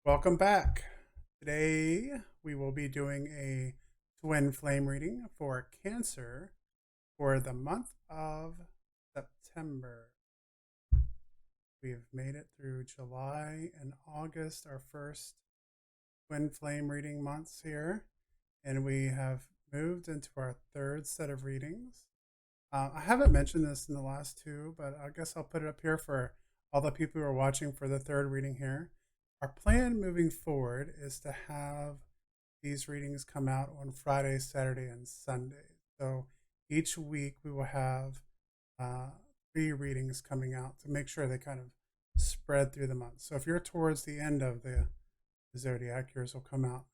Welcome back. Today we will be doing a twin flame reading for Cancer for the month of September. We've made it through July and August, our first twin flame reading months here, and we have moved into our third set of readings. I haven't mentioned this in the last two, but I guess I'll put it up here for all the people who are watching for the third reading here. Our plan moving forward is to have these readings come out on Friday, Saturday, and Sunday. So each week we will have uh, 3 readings coming out to make sure they kind of spread through the month. So if you're towards the end of the zodiac, yours will come out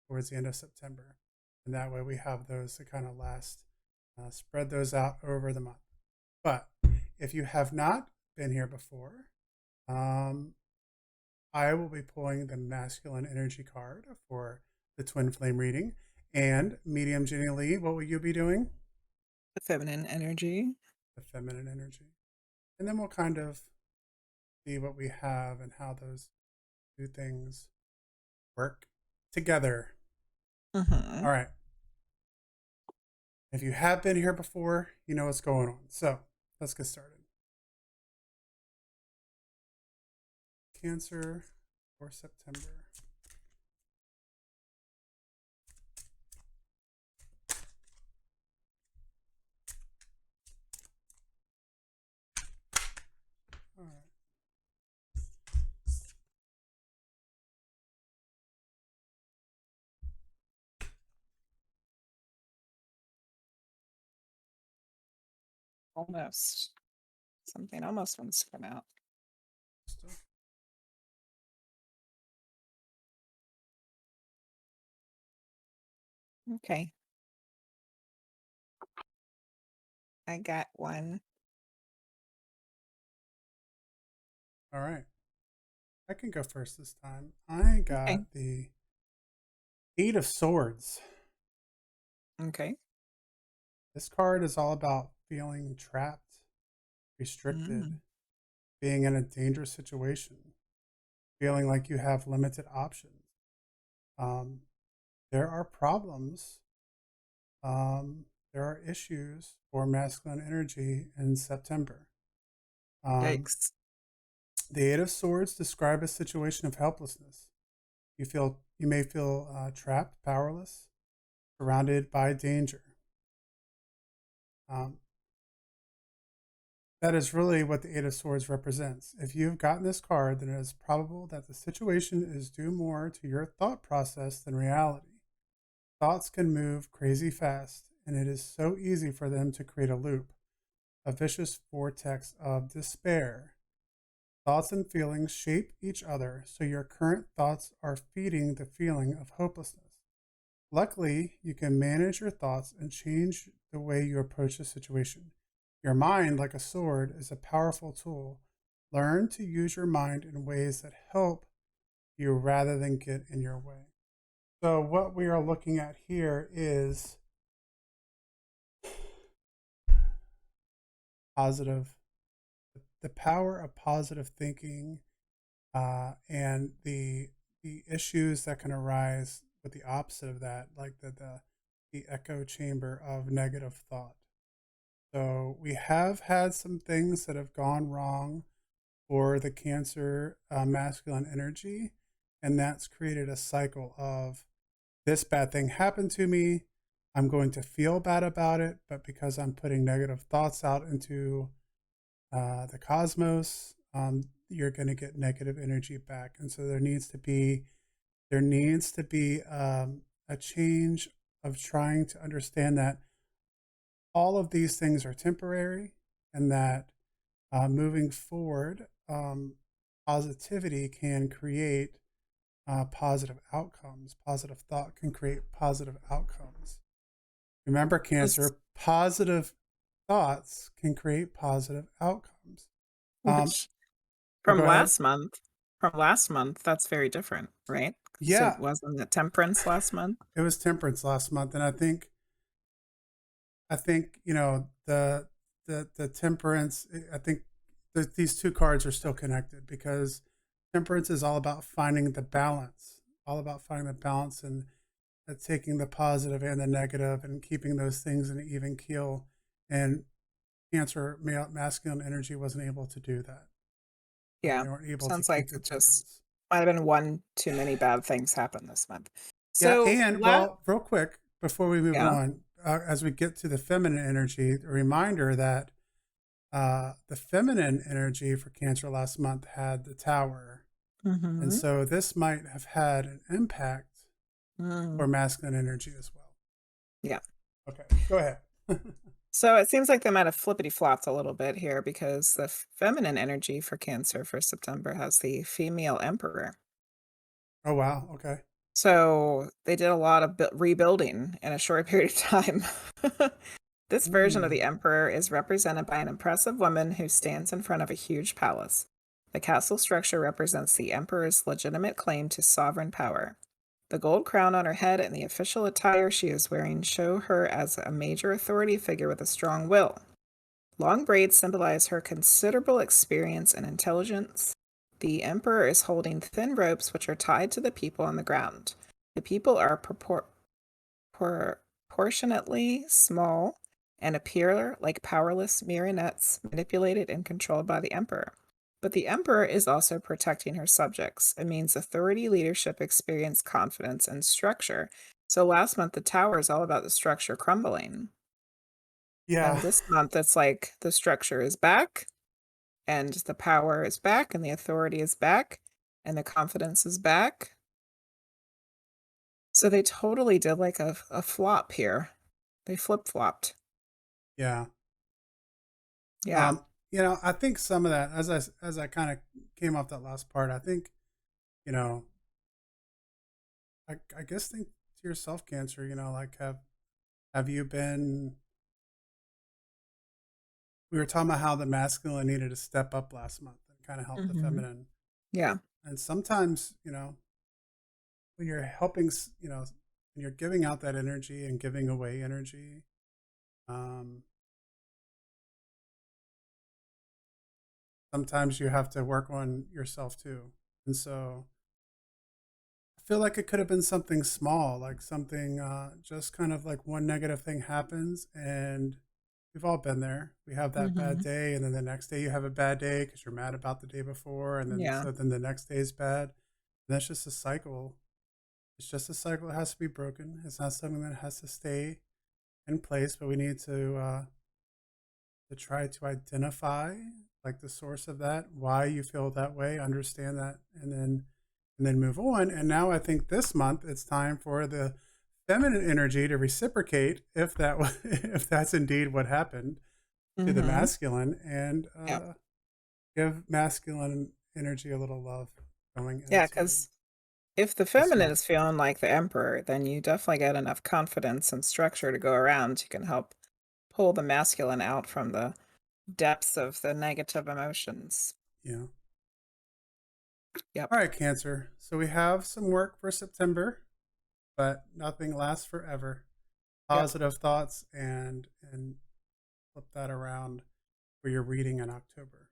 towards the end of September. And that way we have those to kind of spread those out over the month. But if you have not been here before, I will be pulling the masculine energy card for the twin flame reading. And medium Jenny Lee, what will you be doing? The feminine energy. The feminine energy. And then we'll kind of see what we have and how those two things work together. Mm-hmm. All right. If you have been here before, you know what's going on. So let's get started. Cancer for September. All right. Almost. Something almost wants to come out. So, Okay. I got one. all right. I can go first this time. I Okay. got the 8 of Swords. Okay. This card is all about feeling trapped, restricted, Mm. being in a dangerous situation, feeling like you have limited options. Um, there are problems, there are issues for masculine energy in September. Um, Yikes. the 8 of Swords describe a situation of helplessness. You may feel trapped, powerless, surrounded by danger. Um, that is really what the 8 of Swords represents. If you've gotten this card, then it is probable that the situation is due more to your thought process than reality. Thoughts can move crazy fast, and it is so easy for them to create a loop, a vicious vortex of despair. Thoughts and feelings shape each other, so your current thoughts are feeding the feeling of hopelessness. Luckily, you can manage your thoughts and change the way you approach the situation. Your mind, like a sword, is a powerful tool. Learn to use your mind in ways that help you rather than get in your way. So, what we are looking at here is positive, the power of positive thinking, and the issues that can arise with the opposite of that, like the echo chamber of negative thought. So we have had some things that have gone wrong for the Cancer masculine energy, and that's created a cycle of this bad thing happened to me. I'm going to feel bad about it, but because I'm putting negative thoughts out into the cosmos, you're going to get negative energy back, and so there needs to be a change of trying to understand that all of these things are temporary, and that moving forward, positivity can create positive outcomes. Positive thought can create positive outcomes. Remember, This, Cancer, positive thoughts can create positive outcomes. Um, which go ahead. from last month, that's very different, right? So Yeah, wasn't it temperance last month? it was temperance last month, and I think the temperance. I think these two cards are still connected because Temperance is all about finding the balance, all about finding the balance and taking the positive and the negative and keeping those things in an even keel. And Cancer, masculine energy wasn't able to do that. Yeah. They weren't able to Sounds keep like the it just temperance. might have been one too many bad things happen this month. Yeah, So, and well, real quick before we move yeah. on, as we get to the feminine energy, a reminder that the feminine energy for Cancer last month had the Tower, and Mm-hmm. so this might have had an impact Mm. for masculine energy as well. Yeah. Okay, go ahead. So it seems like they might have flippity flopped a little bit here because the feminine energy for Cancer for September has the female emperor. Oh wow. Okay. So they did a lot of rebuilding in a short period of time. This version of the Mm, emperor is represented by an impressive woman who stands in front of a huge palace. The castle structure represents the emperor's legitimate claim to sovereign power. The gold crown on her head and the official attire she is wearing show her as a major authority figure with a strong will. Long braids symbolize her considerable experience and intelligence. The emperor is holding thin ropes which are tied to the people on the ground. The people are proportionately small and appear like powerless marionettes manipulated and controlled by the emperor. But the emperor is also protecting her subjects. It means authority, leadership, experience, confidence, and structure. So last month, the tower is all about the structure crumbling. yeah. And this month, it's like the structure is back, and the power is back, and the authority is back, and the confidence is back. So they totally did like a flop here. They flip flopped. Yeah. Yeah. Um, I think some of that, as I kind of came off that last part, I think, you know, I guess think to yourself, Cancer. Like have you been? We were talking about how the masculine needed to step up last month and kind of help the Hmm. feminine. Yeah. And sometimes, when you're helping, when you're giving out that energy and giving away energy, um, sometimes you have to work on yourself too. And so I feel like it could have been something small, like something just kind of like one negative thing happens, and we've all been there. We have that bad Hmm. day, and then the next day you have a bad day because you're mad about the day before, and then Yeah. so then the next day is bad. And that's just a cycle. It's just a cycle that has to be broken. It's not something that has to stay in place, but we need to try to identify like the source of that, why you feel that way, understand that, and then move on. And now I think this month it's time for the feminine energy to reciprocate if that if that's indeed what happened to the Hmm. masculine, and Yeah. give masculine energy a little love going Yeah. into Because if the this feminine month. is feeling like the emperor, then you definitely get enough confidence and structure to go around. You can help pull the masculine out from the depths of the negative emotions. Yeah. All Yep. right, Cancer. So we have some work for September, but nothing lasts forever. Yep. Positive thoughts and flip that around for your reading in October.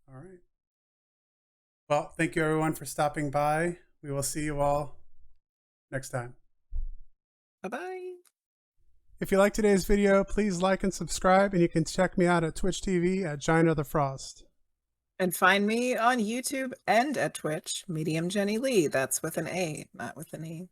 All right. Well, thank you everyone for stopping by. We will see you all next time. Bye bye. If you like today's video, please like and subscribe, and you can check me out at Twitch TV at Giant of the Frost. And find me on YouTube and at Twitch, Medium Jenny Lee. That's with an A, not with an E.